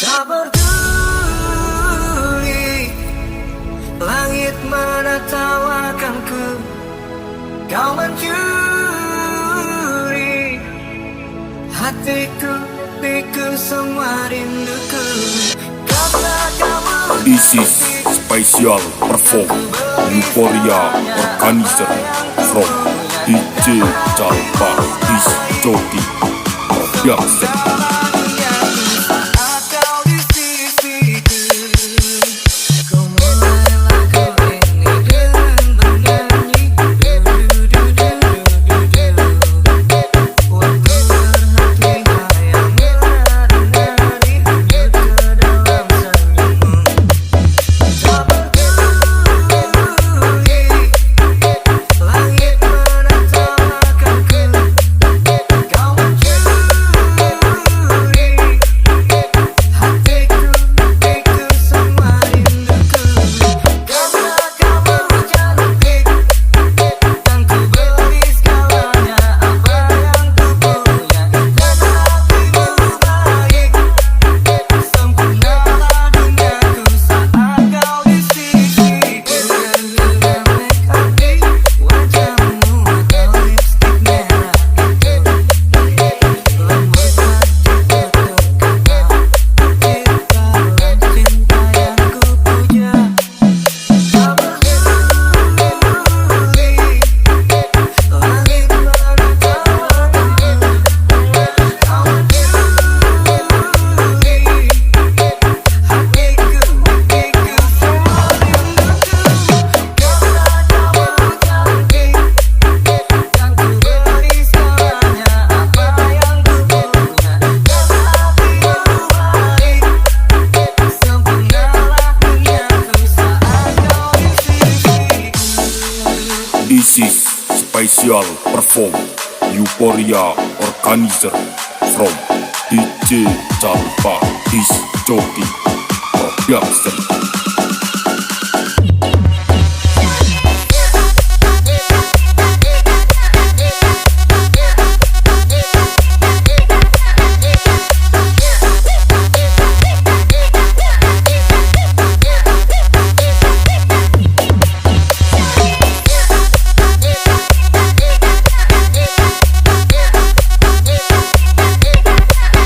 Tak peduli langit menertawakanku, kau mencuri hatiku, semua rinduku. This is special perform Euphoria Organizer from DJ Jalpa Dis Jodi Production. This is special perform Euphoria Organizer from DJ Jalpa Dis Jodi Production.